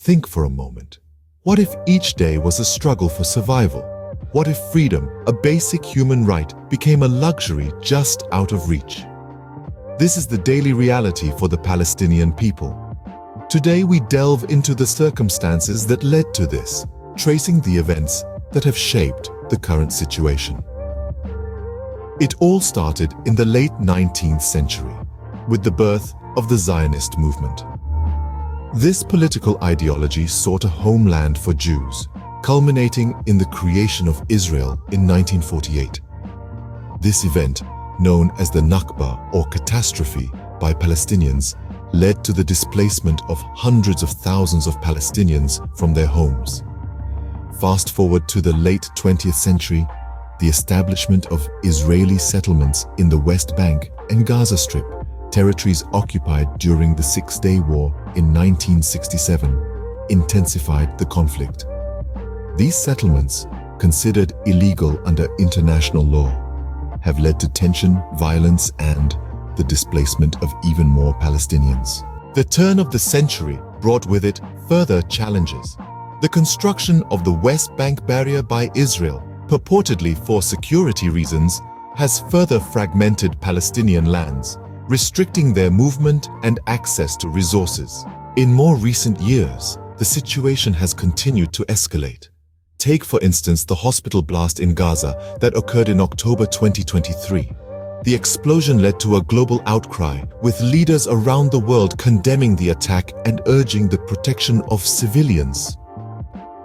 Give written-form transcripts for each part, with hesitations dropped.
Think for a moment. What if each day was a struggle for survival? What if freedom, a basic human right, became a luxury just out of reach? This is the daily reality for the Palestinian people. Today we delve into the circumstances that led to this, tracing the events that have shaped the current situation. It all started in the late 19th century, with the birth of the Zionist movement. This political ideology sought a homeland for Jews, culminating in the creation of Israel in 1948. This event, known as the Nakba or catastrophe by Palestinians, led to the displacement of hundreds of thousands of Palestinians from their homes. Fast forward to the late 20th century, the establishment of Israeli settlements in the West Bank and Gaza Strip, territories occupied during the Six-Day War in 1967, intensified the conflict. These settlements, considered illegal under international law, have led to tension, violence, and the displacement of even more Palestinians. The turn of the century brought with it further challenges. The construction of the West Bank barrier by Israel, purportedly for security reasons, has further fragmented Palestinian lands, restricting their movement and access to resources. In more recent years, the situation has continued to escalate. Take, for instance, the hospital blast in Gaza that occurred in October 2023. The explosion led to a global outcry, with leaders around the world condemning the attack and urging the protection of civilians.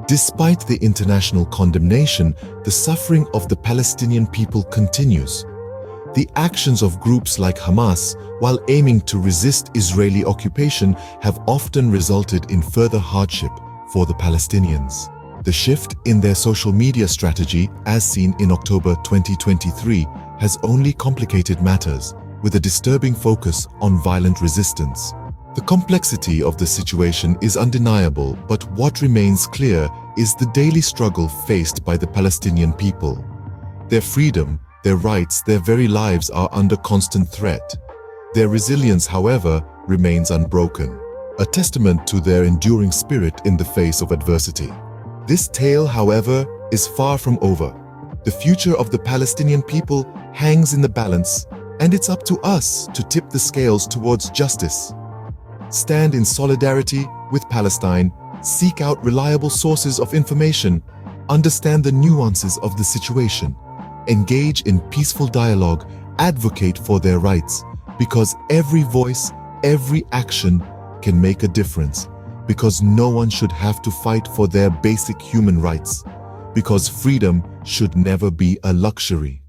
Despite the international condemnation, the suffering of the Palestinian people continues. The actions of groups like Hamas, while aiming to resist Israeli occupation, have often resulted in further hardship for the Palestinians. The shift in their social media strategy, as seen in October 2023, has only complicated matters, with a disturbing focus on violent resistance. The complexity of the situation is undeniable, but what remains clear is the daily struggle faced by the Palestinian people. Their freedom, their rights, their very lives are under constant threat. Their resilience, however, remains unbroken, a testament to their enduring spirit in the face of adversity. This tale, however, is far from over. The future of the Palestinian people hangs in the balance, and it's up to us to tip the scales towards justice. Stand in solidarity with Palestine, seek out reliable sources of information, understand the nuances of the situation, engage in peaceful dialogue, advocate for their rights, because every voice, every action can make a difference, because no one should have to fight for their basic human rights, because freedom should never be a luxury.